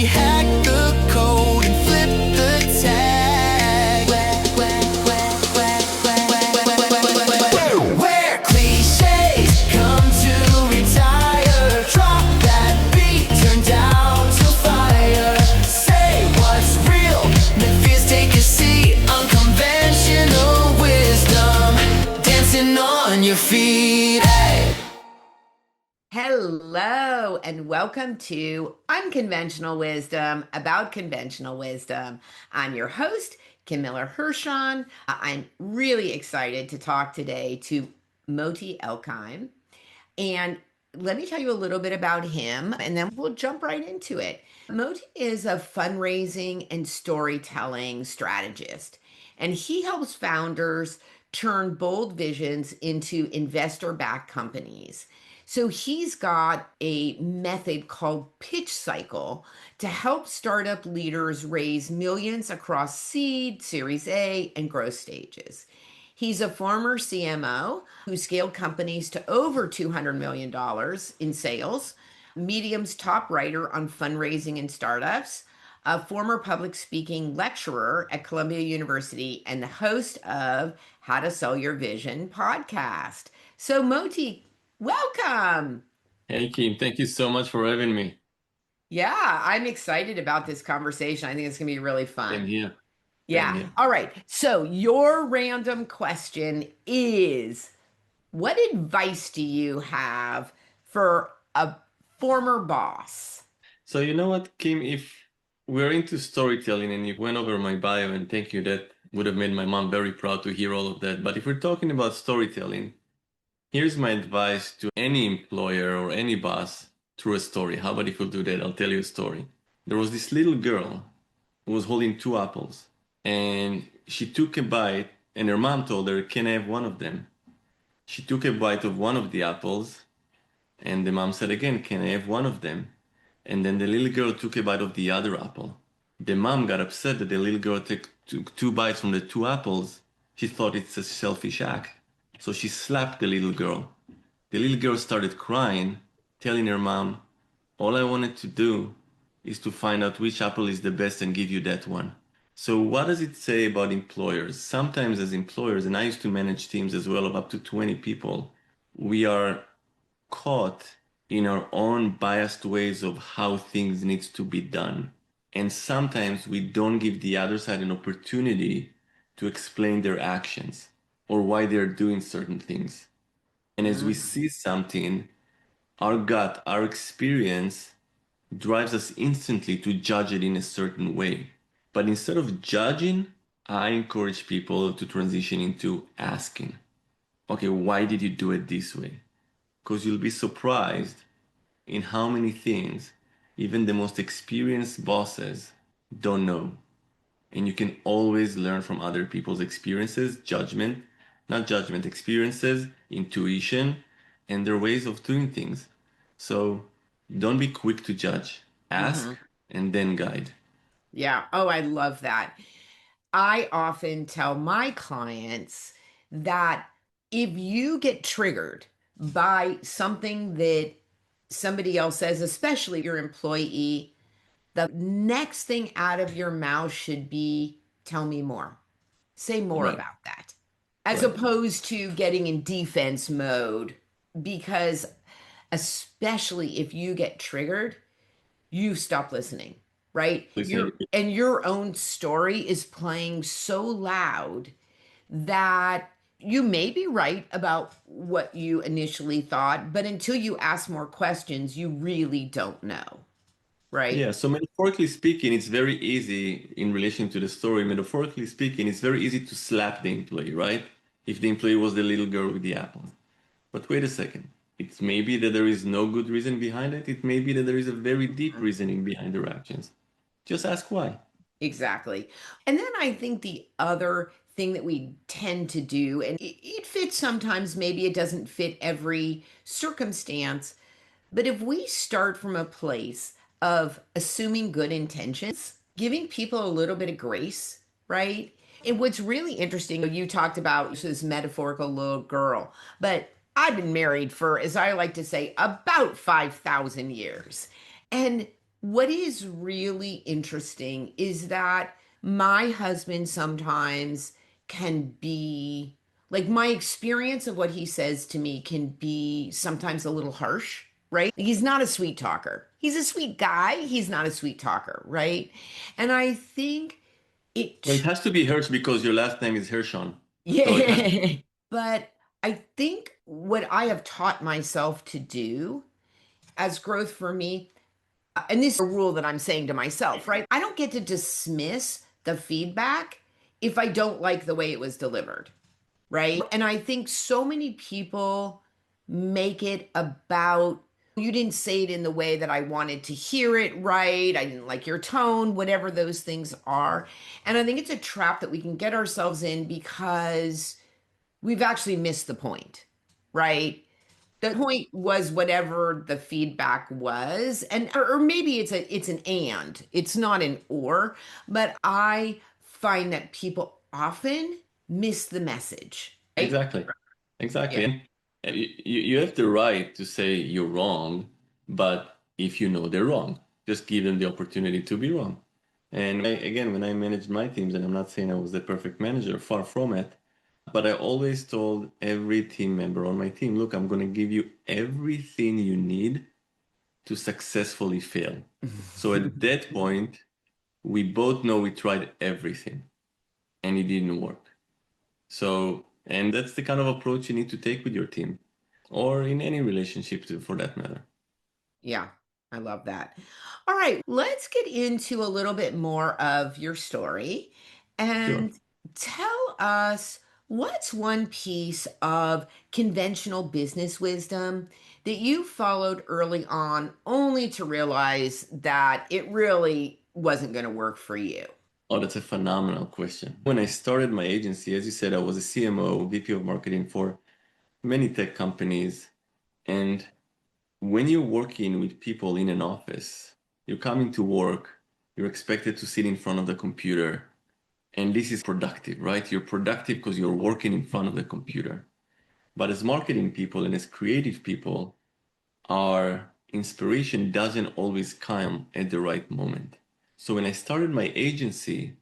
hack the code and flip the tag. Where cliches come to retire. Drop that beat, turn down to fire. Say what's real, make fears take a seat. Unconventional wisdom, dancing on your feet. Hey. Hello, and welcome to Unconventional Wisdom about conventional wisdom. I'm your host, Miller-Hershon. I'm really excited to talk today to Moti Elkaim. And let me tell you a little bit about him, and then we'll jump right into it. Moti is a fundraising and storytelling strategist, and he helps founders turn bold visions into investor-backed companies. So he's got a method called Pitch Cycle to help startup leaders raise millions across seed, Series A, and growth stages. He's a former CMO who scaled companies to over $200 million in sales, Medium's top writer on fundraising and startups, a former public speaking lecturer at Columbia University, and the host of How to Sell Your Vision podcast. So Moti, welcome. Hey, Kim, thank you so much for having me. Yeah, I'm excited about this conversation. I think it's going to be really fun. Same here. Yeah. Same here. All right. So your random question is, what advice do you have for a former boss? So you know what, Kim, if we're into storytelling and you went over my bio, and thank you, that would have made my mom very proud to hear all of that. But if we're talking about storytelling, here's my advice to any employer or any boss through a story. How about if we'll do that? I'll tell you a story. There was this little girl who was holding two apples, and she took a bite, and her mom told her, "Can I have one of them?" She took a bite of one of the apples, and the mom said again, "Can I have one of them?" And then the little girl took a bite of the other apple. The mom got upset that the little girl took two bites from the two apples. She thought it's a selfish act. So she slapped the little girl. The little girl started crying, telling her mom, "All I wanted to do is to find out which apple is the best and give you that one." So what does it say about employers? Sometimes as employers, and I used to manage teams as well of up to 20 people, we are caught in our own biased ways of how things needs to be done. And sometimes we don't give the other side an opportunity to explain their actions or why they're doing certain things. And as we see something, our gut, our experience drives us instantly to judge it in a certain way. But instead of judging, I encourage people to transition into asking, okay, why did you do it this way? Because you'll be surprised in how many things even the most experienced bosses don't know. And you can always learn from other people's experiences, experiences, intuition, and their ways of doing things. So don't be quick to judge, ask, and then guide. Yeah. Oh, I love that. I often tell my clients that if you get triggered by something that somebody else says, especially your employee, the next thing out of your mouth should be, "Tell me more." Say more Right. about that, as Right. opposed to getting in defense mode, because especially if you get triggered, you stop listening, right? Your own story is playing so loud that you may be right about what you initially thought, but until you ask more questions, you really don't know, right? Yeah, so metaphorically speaking, it's very easy in relation to the story. Metaphorically speaking, it's very easy to slap the employee, right? If the employee was the little girl with the apple. But wait a second. It's maybe that there is no good reason behind it. It may be that there is a very deep reasoning behind their actions. Just ask why. Exactly. And then I think the other thing that we tend to do, and it fits sometimes, maybe it doesn't fit every circumstance, but if we start from a place of assuming good intentions, giving people a little bit of grace, right? And what's really interesting, you talked about this metaphorical little girl, but I've been married for, as I like to say, about 5,000 years. And what is really interesting is that my husband sometimes can be like my experience of what he says to me can be sometimes a little harsh, right? He's not a sweet talker. He's a sweet guy. He's not a sweet talker, right? And I think Well, it it, has to be Hirsch because your last name is Hershon. So it has, yeah. But I think what I have taught myself to do as growth for me, and this is a rule that I'm saying to myself, right? I don't get to dismiss the feedback if I don't like the way it was delivered, right? And I think so many people make it about, you didn't say it in the way that I wanted to hear it, right? I didn't like your tone, whatever those things are. And I think it's a trap that we can get ourselves in because we've actually missed the point, right? The point was whatever the feedback was, and or maybe it's an and, it's not an or, but I find that people often miss the message, right? exactly. Exactly. Yeah. And you have the right to say you're wrong, but if you know they're wrong, just give them the opportunity to be wrong. And again, when I managed my teams, and I'm not saying I was the perfect manager, far from it, but I always told every team member on my team, look, I'm going to give you everything you need to successfully fail. So at that point, we both know we tried everything and it didn't work. So, and that's the kind of approach you need to take with your team or in any relationship for that matter. Yeah, I love that. All right, let's get into a little bit more of your story Sure. and tell us what's one piece of conventional business wisdom that you followed early on only to realize that it really wasn't going to work for you. Oh, that's a phenomenal question. When I started my agency, as you said, I was a CMO, VP of marketing for many tech companies. And when you're working with people in an office, you're coming to work, you're expected to sit in front of the computer. And this is productive, right? You're productive because you're working in front of the computer. But as marketing people and as creative people, our inspiration doesn't always come at the right moment. So when I started my agency,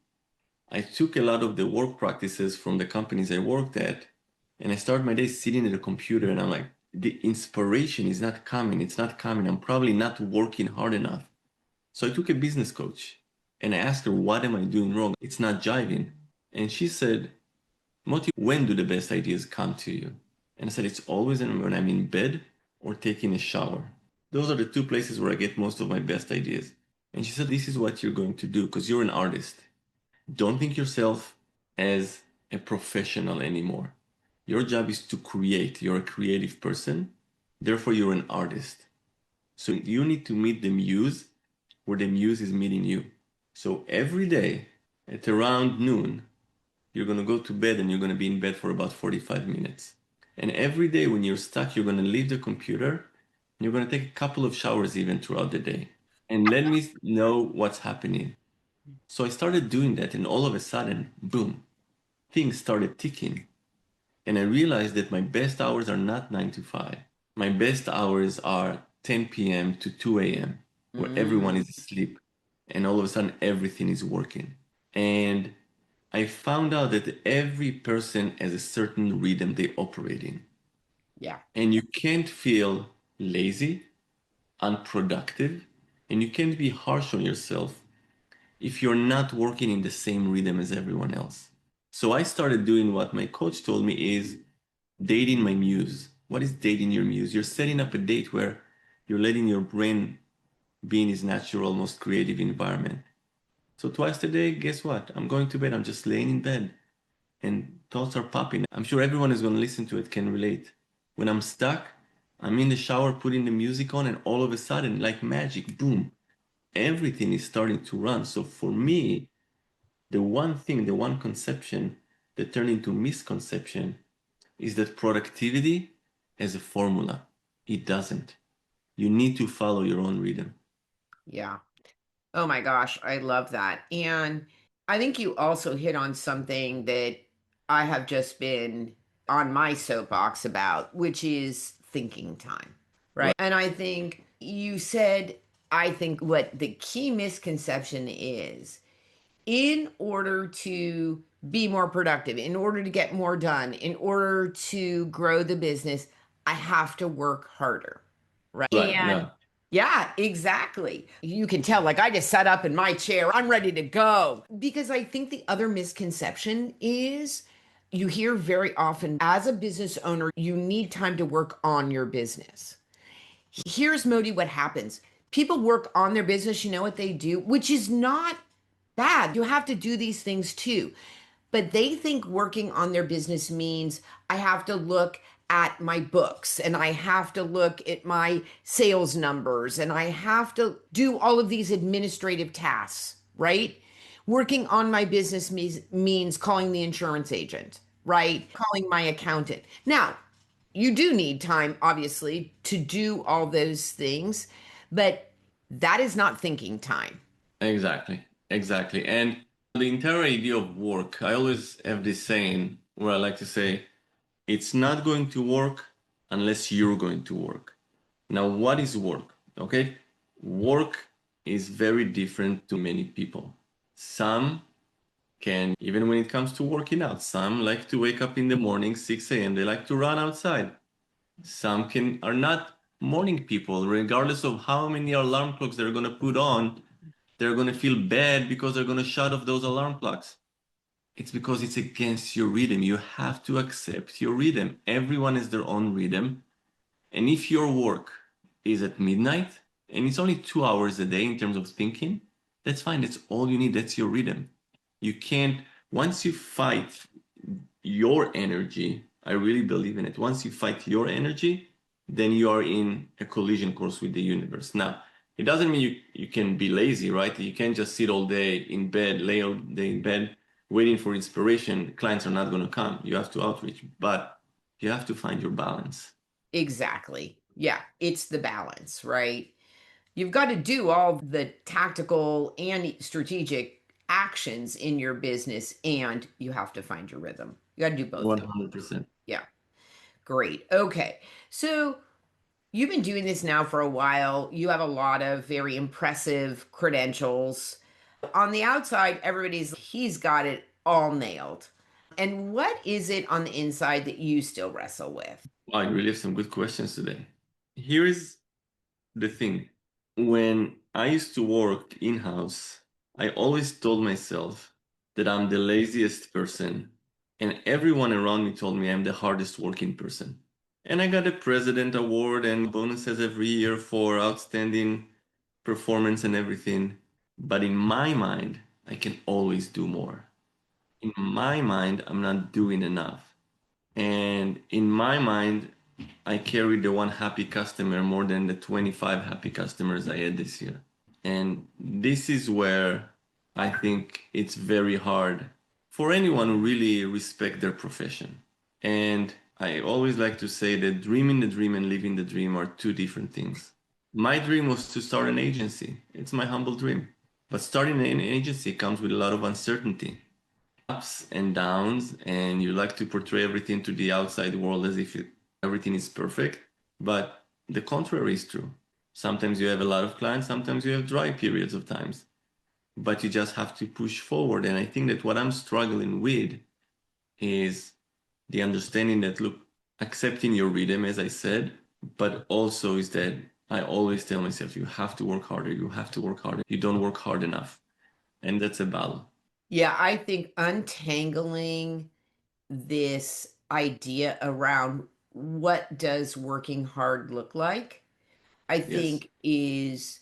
I took a lot of the work practices from the companies I worked at, and I started my day sitting at a computer, and I'm like, the inspiration is not coming. It's not coming. I'm probably not working hard enough. So I took a business coach and I asked her, what am I doing wrong? It's not jiving. And she said, Moti, when do the best ideas come to you? And I said, it's always when I'm in bed or taking a shower. Those are the two places where I get most of my best ideas. And she said, this is what you're going to do because you're an artist. Don't think yourself as a professional anymore. Your job is to create. You're a creative person. Therefore, you're an artist. So you need to meet the muse where the muse is meeting you. So every day at around noon, you're going to go to bed and you're going to be in bed for about 45 minutes. And every day when you're stuck, you're going to leave the computer and you're going to take a couple of showers even throughout the day. And let me know what's happening. So I started doing that, and all of a sudden, boom, things started ticking. And I realized that my best hours are not 9 to 5. My best hours are 10 p.m. to 2 a.m., where everyone Mm, is asleep. And all of a sudden, everything is working. And I found out that every person has a certain rhythm they operate in. yeah. And you can't feel lazy, unproductive, and you can't be harsh on yourself if you're not working in the same rhythm as everyone else. So I started doing what my coach told me is dating my muse. What is dating your muse? You're setting up a date where you're letting your brain be in its natural, most creative environment. So twice a day, guess what? I'm going to bed. I'm just laying in bed and thoughts are popping. I'm sure everyone is going to listen to it can relate. When I'm stuck, I'm in the shower putting the music on, and all of a sudden, like magic, boom, everything is starting to run. So for me, the one thing, the one conception that turned into misconception is that productivity has a formula. It doesn't. You need to follow your own rhythm. Yeah. Oh my gosh, I love that. And I think you also hit on something that I have just been on my soapbox about, which is thinking time, right? Right. And I think you said I think what the key misconception is, in order to be more productive, in order to get more done, in order to grow the business, I have to work harder. Right. Right. And Yeah. yeah, exactly. You can tell, like, I just sat up in my chair, I'm ready to go. Because I think the other misconception is you hear very often as a business owner, you need time to work on your business. Here's Modi what happens. People work on their business, you know what they do, which is not bad. You have to do these things too. But they think working on their business means I have to look at my books and I have to look at my sales numbers and I have to do all of these administrative tasks, right? Working on my business means calling the insurance agent, right? Calling my accountant. Now, you do need time, obviously, to do all those things, but that is not thinking time. Exactly. Exactly. And the entire idea of work, I always have this saying where I like to say, it's not going to work unless you're going to work. Now, what is work? Okay. Work is very different to many people. Some can, even when it comes to working out, some like to wake up in the morning, 6 a.m., they like to run outside. Some can are not morning people, regardless of how many alarm clocks they're gonna put on, they're gonna feel bad because they're gonna shut off those alarm clocks. It's because it's against your rhythm. You have to accept your rhythm. Everyone has their own rhythm. And if your work is at midnight and it's only 2 hours a day in terms of thinking, that's fine. That's all you need. That's your rhythm. You can't, once you fight your energy, I really believe in it. Once you fight your energy, then you are in a collision course with the universe. Now, it doesn't mean you can be lazy, right? You can't just sit all day in bed, lay all day in bed, waiting for inspiration. Clients are not going to come. You have to outreach, but you have to find your balance. Exactly. Yeah, it's the balance, right? You've got to do all the tactical and strategic actions in your business, and you have to find your rhythm. You got to do both things. 100%. Yeah, great. Okay. So you've been doing this now for a while. You have a lot of very impressive credentials. On the outside, he's got it all nailed. And what is it on the inside that you still wrestle with? Wow, you really have some good questions today. Here is the thing. When I used to work in-house, I always told myself that I'm the laziest person, and everyone around me told me I'm the hardest working person. And I got a president award and bonuses every year for outstanding performance and everything. But in my mind, I can always do more. In my mind, I'm not doing enough. And in my mind, I carry the one happy customer more than the 25 happy customers I had this year. And this is where I think it's very hard for anyone who really respect their profession. And I always like to say that dreaming the dream and living the dream are two different things. My dream was to start an agency. It's my humble dream. But starting an agency comes with a lot of uncertainty, ups and downs, and you like to portray everything to the outside world as if everything is perfect. But the contrary is true. Sometimes you have a lot of clients, sometimes you have dry periods of times, but you just have to push forward. And I think that what I'm struggling with is the understanding that, look, accepting your rhythm, as I said, but also is that I always tell myself, you have to work harder, you have to work harder. You don't work hard enough. And that's a battle. Yeah, I think untangling this idea around what does working hard look like, I Yes. think is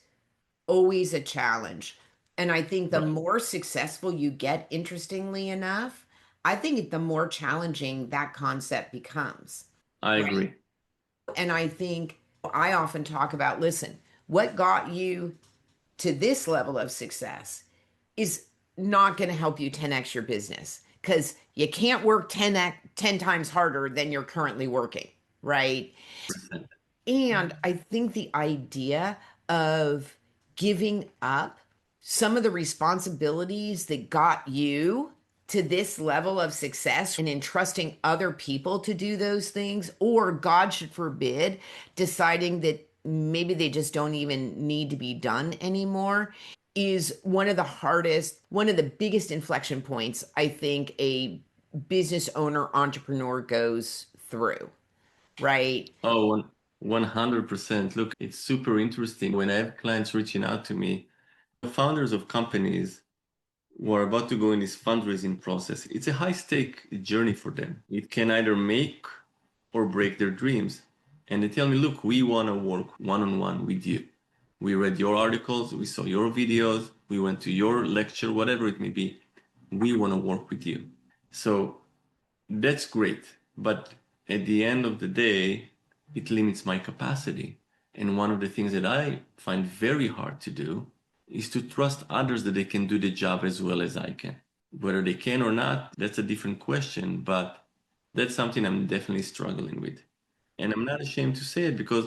always a challenge. And I think the Right. more successful you get, interestingly enough, I think the more challenging that concept becomes. I Right. agree. And I think I often talk about, listen, what got you to this level of success is not going to help you 10x your business because you can't work 10 times harder than you're currently working, right? And I think the idea of giving up some of the responsibilities that got you to this level of success and entrusting other people to do those things, or God should forbid, deciding that maybe they just don't even need to be done anymore, is one of the hardest, one of the biggest inflection points I think a business owner, entrepreneur goes through, right? Oh, 100%. Look, it's super interesting when I have clients reaching out to me, founders of companies who are about to go in this fundraising process. It's a high stake journey for them. It can either make or break their dreams. And they tell me, look, we want to work one on one with you. We read your articles, we saw your videos, we went to your lecture, whatever it may be. We want to work with you. So that's great. But at the end of the day, it limits my capacity. And one of the things that I find very hard to do is to trust others that they can do the job as well as I can. Whether they can or not, that's a different question, but that's something I'm definitely struggling with. And I'm not ashamed to say it because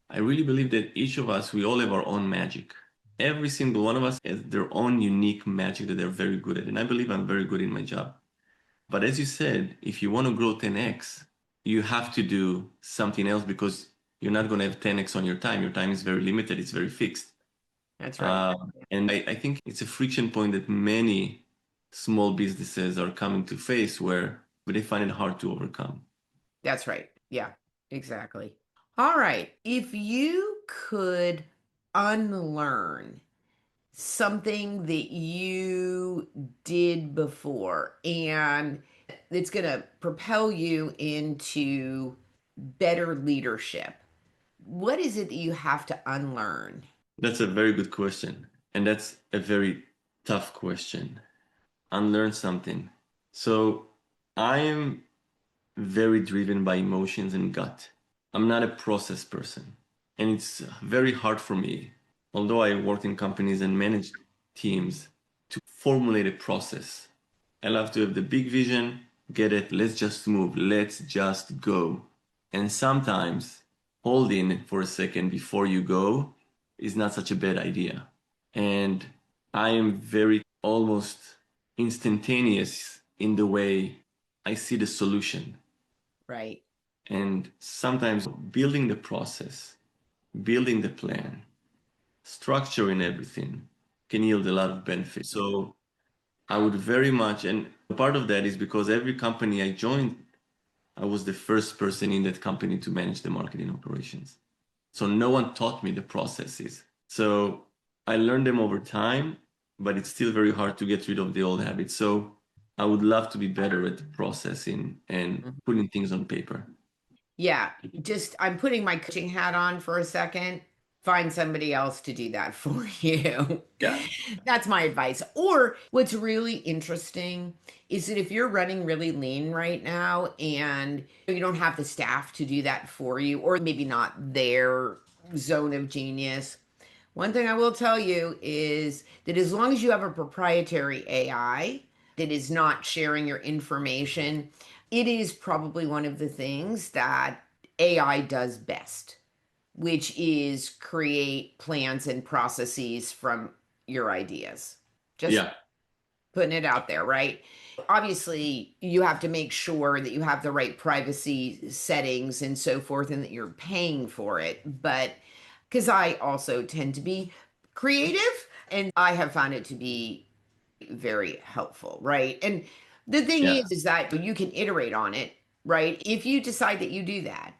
I really believe that each of us, we all have our own magic. Every single one of us has their own unique magic that they're very good at. And I believe I'm very good in my job. But as you said, if you want to grow 10x, you have to do something else because you're not going to have 10x on your time. Your time is very limited, it's very fixed. That's right. And I think it's a friction point that many small businesses are coming to face where they find it hard to overcome. That's right. Yeah, exactly. All right. If you could unlearn something that you did before and it's going to propel you into better leadership, what is it that you have to unlearn? That's a very good question. And that's a very tough question. Unlearn something. So I am very driven by emotions and gut. I'm not a process person. And it's very hard for me, although I worked in companies and managed teams, to formulate a process. I love to have the big vision, get it, let's just move, let's just go. And sometimes holding for a second before you go is not such a bad idea. And I am very almost instantaneous in the way I see the solution. Right. And sometimes building the process, building the plan, structuring everything can yield a lot of benefits. So I would very much, and part of that is because every company I joined, I was the first person in that company to manage the marketing operations. So no one taught me the processes. So I learned them over time, but it's still very hard to get rid of the old habits. So I would love to be better at processing and putting things on paper. Yeah, just I'm putting my coaching hat on for a second. Find somebody else to do that for you. Yeah. That's my advice. Or what's really interesting is that if you're running really lean right now and you don't have the staff to do that for you, or maybe not their zone of genius, one thing I will tell you is that as long as you have a proprietary AI that is not sharing your information, it is probably one of the things that AI does best, which is create plans and processes from your ideas. Just Yeah. putting it out there, right? Obviously, you have to make sure that you have the right privacy settings and so forth, and that you're paying for it. But because I also tend to be creative, and I have found it to be very helpful, right? And the thing Yeah. is that you can iterate on it, right? If you decide that you do that,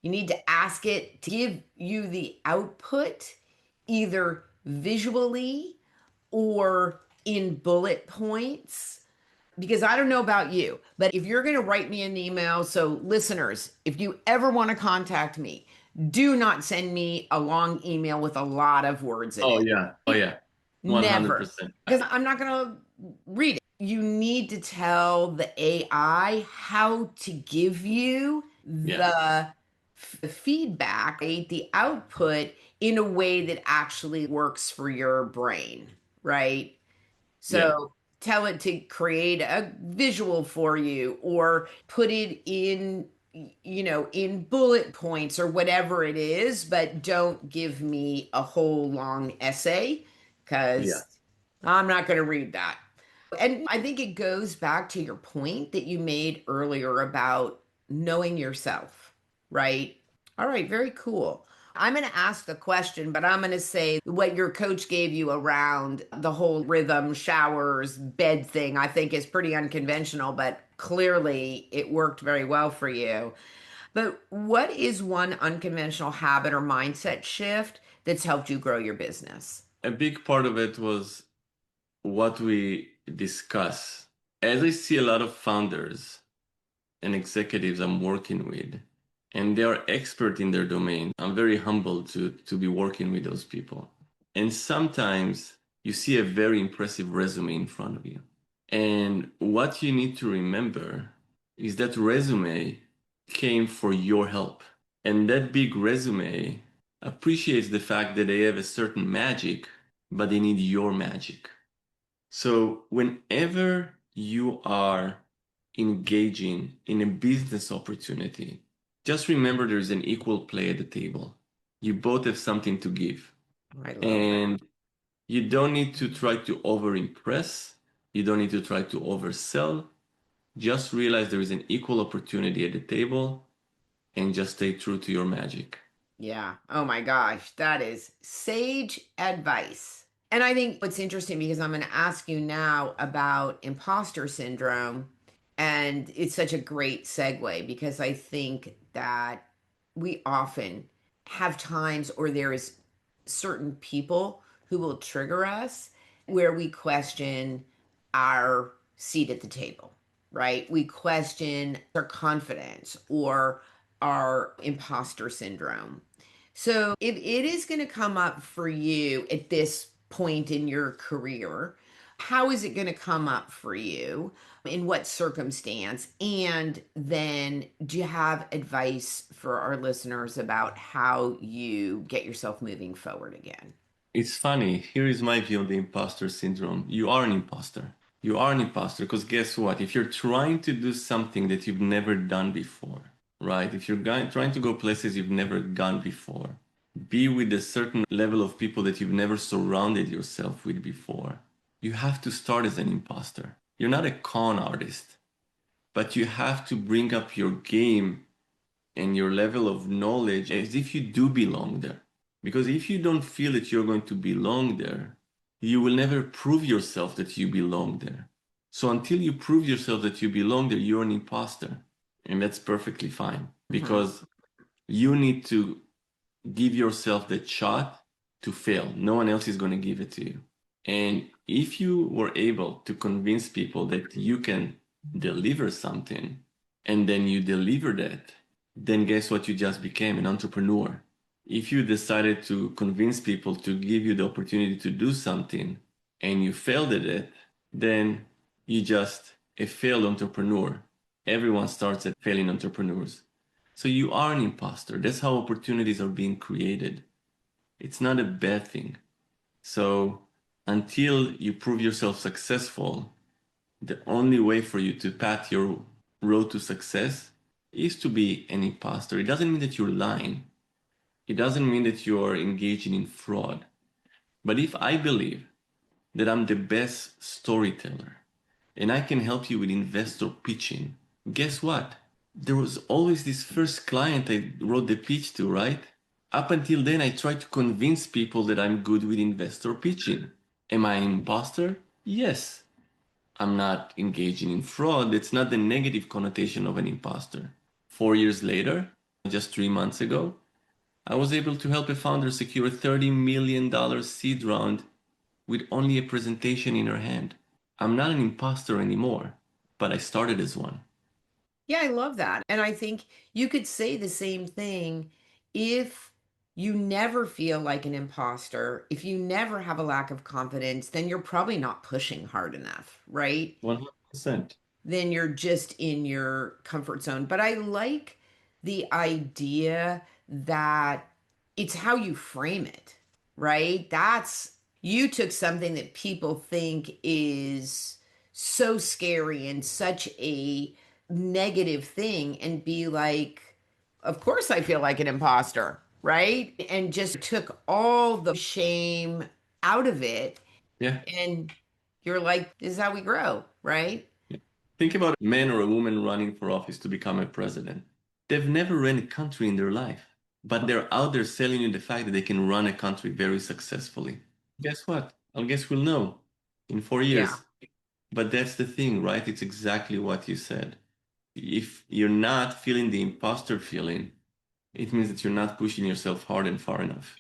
you need to ask it to give you the output either visually or in bullet points. Because I don't know about you, but if you're going to write me an email, so listeners, if you ever want to contact me, do not send me a long email with a lot of words in Oh, it. yeah. Oh, yeah. Never. 100%. Because I'm not going to read it. You need to tell the AI how to give you Yeah. the feedback, right? The output in a way that actually works for your brain, right? Yeah. So tell it to create a visual for you or put it in, in bullet points or whatever it is, but don't give me a whole long essay Yeah. because I'm not going to read that. And I think it goes back to your point that you made earlier about knowing yourself, right? All right, very cool. I'm going to ask the question, but I'm going to say what your coach gave you around the whole rhythm, showers, bed thing, I think is pretty unconventional, but clearly it worked very well for you. But what is one unconventional habit or mindset shift that's helped you grow your business? A big part of it was what we discuss. As I see a lot of founders and executives I'm working with, and they are expert in their domain, I'm very humbled to be working with those people. And sometimes you see a very impressive resume in front of you. And what you need to remember is that resume came for your help. And that big resume appreciates the fact that they have a certain magic, but they need your magic. So whenever you are engaging in a business opportunity, just remember there's an equal play at the table. You both have something to give. I love that. And you don't need to try to over impress. You don't need to try to oversell. Just realize there is an equal opportunity at the table and just stay true to your magic. Yeah. Oh my gosh. That is sage advice. And I think what's interesting because I'm going to ask you now about imposter syndrome. And it's such a great segue because I think that we often have times or there is certain people who will trigger us where we question our seat at the table, right? We question our confidence or our imposter syndrome. So if it is going to come up for you at this point in your career, how is it going to come up for you? In what circumstance? And then do you have advice for our listeners about how you get yourself moving forward again? It's funny. Here is my view on the imposter syndrome. You are an imposter. You are an imposter because guess what? If you're trying to do something that you've never done before, right? If you're trying to go places you've never gone before, be with a certain level of people that you've never surrounded yourself with before, you have to start as an imposter. You're not a con artist, but you have to bring up your game and your level of knowledge as if you do belong there. Because if you don't feel that you're going to belong there, you will never prove yourself that you belong there. So until you prove yourself that you belong there, you're an imposter. And that's perfectly fine because you need to give yourself that shot to fail. No one else is going to give it to you. And if you were able to convince people that you can deliver something and then you deliver that, then guess what? You just became an entrepreneur. If you decided to convince people to give you the opportunity to do something and you failed at it, then you just a failed entrepreneur. Everyone starts at failing entrepreneurs. So you are an imposter. That's how opportunities are being created. It's not a bad thing. So until you prove yourself successful, the only way for you to path your road to success is to be an imposter. It doesn't mean that you're lying. It doesn't mean that you're engaging in fraud. But if I believe that I'm the best storyteller and I can help you with investor pitching, guess what? There was always this first client I wrote the pitch to, right? Up until then, I tried to convince people that I'm good with investor pitching. Am I an imposter? Yes. I'm not engaging in fraud. It's not the negative connotation of an imposter. 4 years later, just 3 months ago, I was able to help a founder secure a $30 million seed round with only a presentation in her hand. I'm not an imposter anymore, but I started as one. Yeah, I love that. And I think you could say the same thing if you never feel like an imposter, if you never have a lack of confidence, then you're probably not pushing hard enough, right? 100%. Then you're just in your comfort zone. But I like the idea that it's how you frame it, right? That's you took something that people think is so scary and such a negative thing and be like, of course I feel like an imposter, right? And just took all the shame out of it. Yeah. And you're like, this is how we grow, right? Think about a man or a woman running for office to become a president. They've never ran a country in their life. but they're out there selling you the fact that they can run a country very successfully. Guess what? I guess we'll know in 4 years. Yeah. But that's the thing, right? It's exactly what you said. If you're not feeling the imposter feeling, it means that you're not pushing yourself hard and far enough.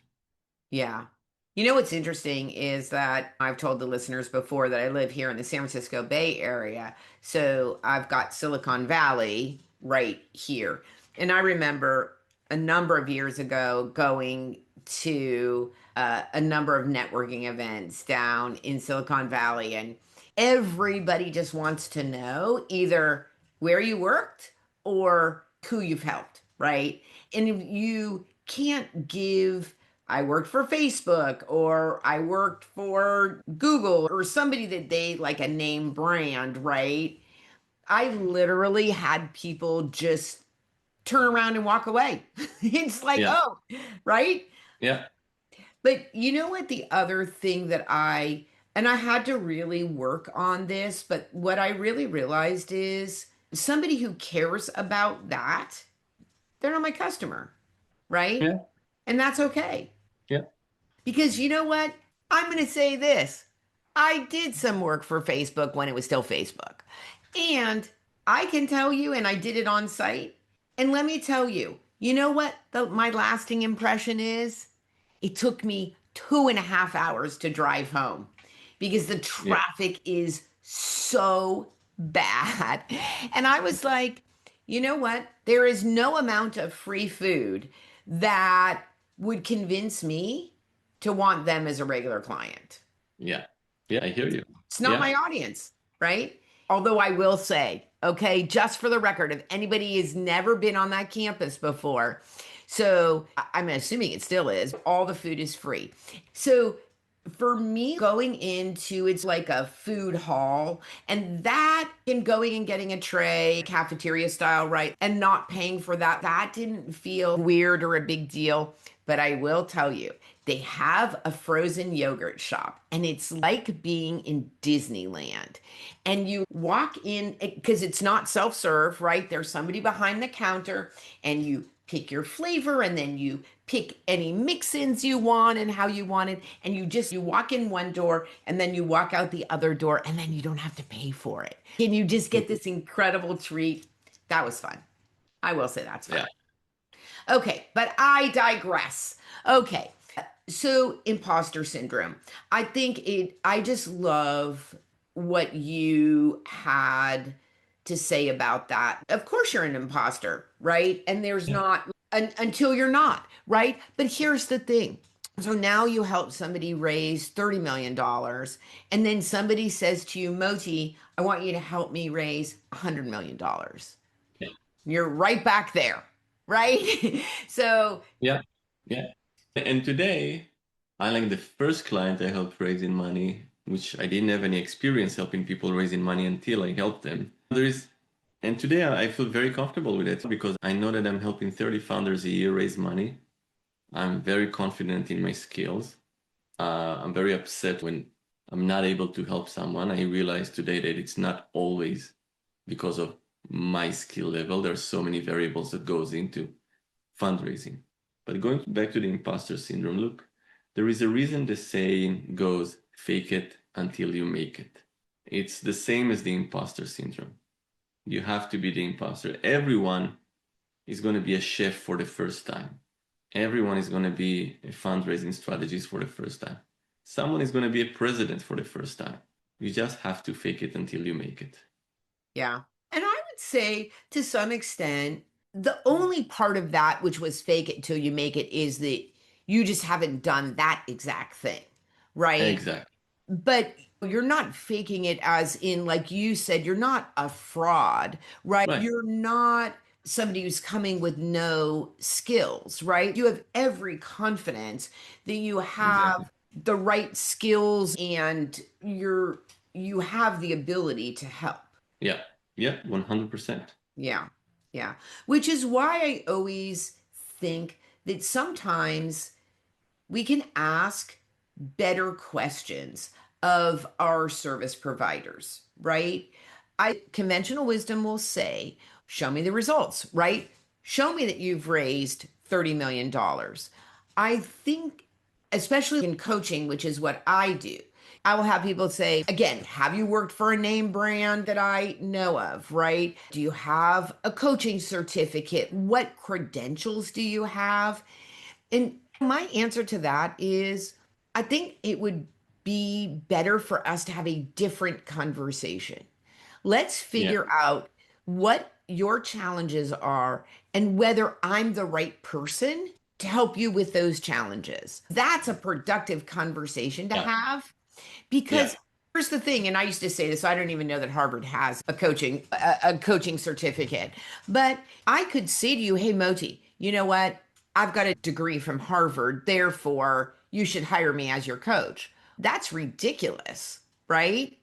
Yeah. You know what's interesting is that I've told the listeners before that I live here in the San Francisco Bay Area. So I've got Silicon Valley right here. And I remember a number of years ago going to a number of networking events down in Silicon Valley, and everybody just wants to know either where you worked or who you've helped, right? And if you can't give I worked for Facebook or I worked for Google or somebody that they like a name brand, right? I literally had people just turn around and walk away. It's like, Yeah. oh, right? Yeah. But you know what? The other thing that and I had to really work on this, but what I really realized is somebody who cares about that, they're not my customer, right? Yeah. And that's okay. Yeah. Because you know what? I'm going to say this. I did some work for Facebook when it was still Facebook. And I can tell you, and I did it on site. And let me tell you, you know what my lasting impression is? It took me 2.5 hours to drive home because the Yeah. traffic is so bad. And I was like, you know what? There is no amount of free food that would convince me to want them as a regular client. Yeah. Yeah. I hear you. It's not Yeah. my audience, right? Although I will say, okay, just for the record, if anybody has never been on that campus before, so I'm assuming it still is, all the food is free. So for me, going into it's like a food hall, and that and going and getting a tray, cafeteria style, right, and not paying for that, that didn't feel weird or a big deal. But I will tell you, they have a frozen yogurt shop, and it's like being in Disneyland. And you walk in because it's not self serve, right? There's somebody behind the counter, and you pick your flavor, and then you pick any mix-ins you want and how you want it, and you walk in one door and then you walk out the other door, and then you don't have to pay for it, and you just get this incredible treat. That was fun. I will say that's fun. Yeah. Okay, but I digress. Okay, so imposter syndrome. I just love what you had to say about that. Of course, you're an imposter, right? And there's Yeah. not until you're not, right? But here's the thing. So now you help somebody raise $30 million, and then somebody says to you, Moti, I want you to help me raise $100 million. Yeah. You're right back there, right? So, Yeah. Yeah. And today, I like the first client I helped raising money, which I didn't have any experience helping people raising money until I helped them. And today I feel very comfortable with it because I know that I'm helping 30 founders a year raise money. I'm very confident in my skills. I'm very upset when I'm not able to help someone. I realize today that it's not always because of my skill level. There are so many variables that goes into fundraising. But going back to the imposter syndrome, look, there is a reason the saying goes, fake it until you make it. It's the same as the imposter syndrome. You have to be the imposter. Everyone is going to be a chef for the first time. Everyone is going to be a fundraising strategist for the first time. Someone is going to be a president for the first time. You just have to fake it until you make it. yeah. And I would say to some extent, the only part of that which was fake it till you make it is that you just haven't done that exact thing, right? Exactly. But you're not faking it as in, like you said, you're not a fraud, right? Right. You're not somebody who's coming with no skills, right? You have every confidence that you have Exactly. the right skills, and you have the ability to help. Yeah. Yeah. 100%. Yeah. Yeah. Which is why I always think that sometimes we can ask better questions of our service providers, right? Conventional wisdom will say, show me the results, right? Show me that you've raised $30 million. I think, especially in coaching, which is what I do, I will have people say, again, have you worked for a name brand that I know of, right? Do you have a coaching certificate? What credentials do you have? And my answer to that is I think it would be better for us to have a different conversation. Let's Yeah. figure out what your challenges are and whether I'm the right person to help you with those challenges. That's a productive conversation to Yeah. have Yeah. because here's the thing, and I used to say this, I don't even know that Harvard has a coaching certificate. But I could say to you, hey Moti, you know what? I've got a degree from Harvard, therefore you should hire me as your coach. That's ridiculous, right?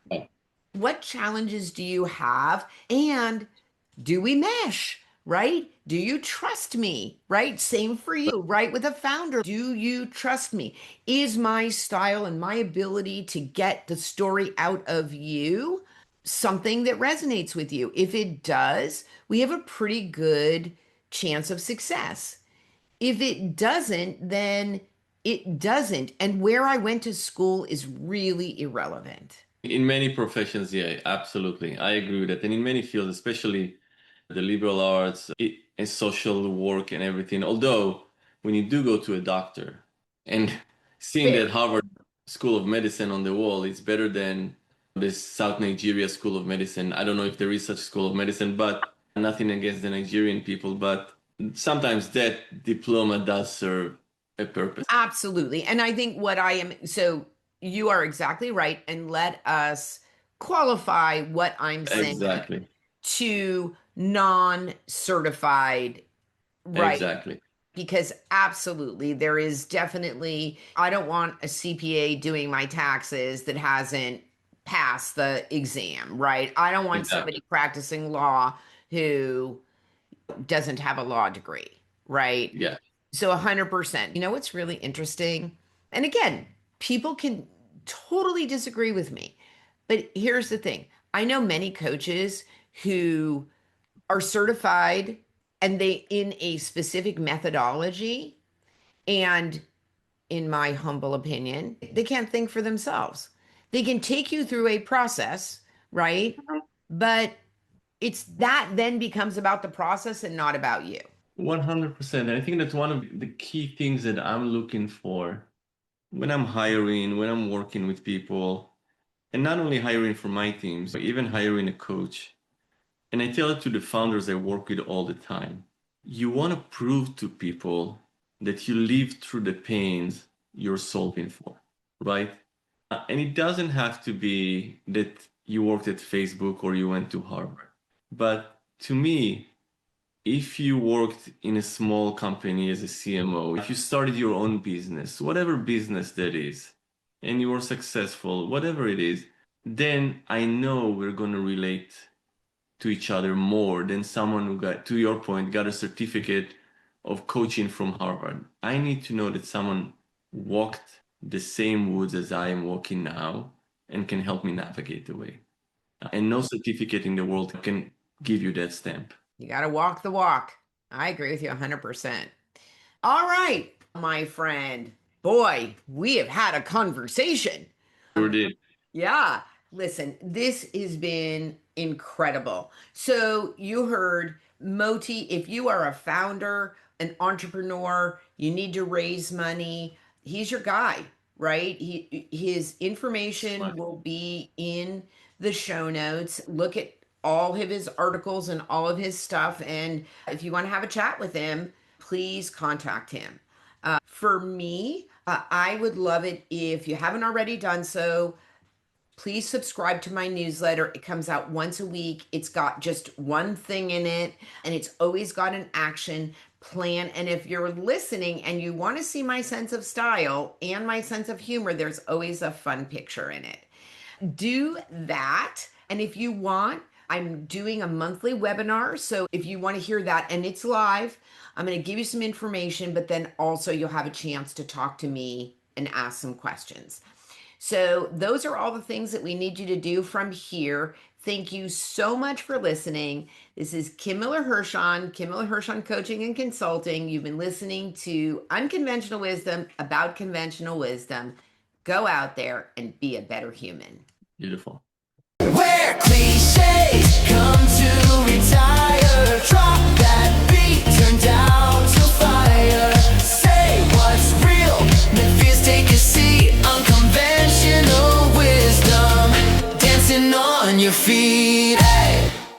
Yeah. What challenges do you have? And do we mesh? Right? Do you trust me? Right? Same for you, right? With a founder. Do you trust me? Is my style and my ability to get the story out of you something that resonates with you? If it does, we have a pretty good chance of success. If it doesn't, then it doesn't. And where I went to school is really irrelevant. In many professions, yeah, absolutely. I agree with that. And in many fields, especially the liberal arts and social work and everything. Although, when you do go to a doctor and seeing that Fair. Harvard School of Medicine on the wall, it's better than this South Nigeria School of Medicine. I don't know if there is such school of medicine, but nothing against the Nigerian people. But sometimes that diploma does serve a purpose. Absolutely. And I think what I am, so you are exactly right. And let us qualify what I'm saying Exactly. to non certified, right? Exactly. Because absolutely, there is definitely, I don't want a CPA doing my taxes that hasn't passed the exam, right? I don't want Exactly. somebody practicing law who doesn't have a law degree, right? Yeah. So 100%. You know what's really interesting? And again, people can totally disagree with me. But here's the thing. I know many coaches who are certified and they in a specific methodology and in my humble opinion, they can't think for themselves. They can take you through a process, right? But it's that then becomes about the process and not about you. 100%. And I think that's one of the key things that I'm looking for when I'm hiring, when I'm working with people, and not only hiring for my teams, but even hiring a coach. And I tell it to the founders I work with all the time. You want to prove to people that you lived through the pains you're solving for, right? And it doesn't have to be that you worked at Facebook or you went to Harvard. But to me, if you worked in a small company as a CMO, if you started your own business, whatever business that is, and you were successful, whatever it is, then I know we're going to relate to each other more than someone who got, to your point, got a certificate of coaching from Harvard. I need to know that someone walked the same woods as I am walking now and can help me navigate the way. And no certificate in the world can give you that stamp. You got to walk the walk. I agree with you 100%. All right, my friend. Boy, we have had a conversation. Sure did. Yeah. Listen, this has been incredible. So, you heard Moti, if you are a founder, an entrepreneur, you need to raise money, he's your guy, right? His information Smart. will be in the show notes. Look at all of his articles and all of his stuff. And if you want to have a chat with him, please contact him. For me, I would love it if you haven't already done so. Please subscribe to my newsletter. It comes out once a week. It's got just one thing in it, and it's always got an action plan. And if you're listening and you want to see my sense of style and my sense of humor, there's always a fun picture in it. Do that. And if you want, I'm doing a monthly webinar. So if you want to hear that and it's live, I'm going to give you some information, but then also you'll have a chance to talk to me and ask some questions. So, those are all the things that we need you to do from here. Thank you so much for listening. This is Kim Miller-Hershon, Kim Miller-Hershon Coaching and Consulting. You've been listening to Unconventional Wisdom about conventional wisdom. Go out there and be a better human. Beautiful. Where cliches come to retire. Drop that beat, turn down to fire. Say what's real, let fears take a seat. Unconventional wisdom, dancing on your feet.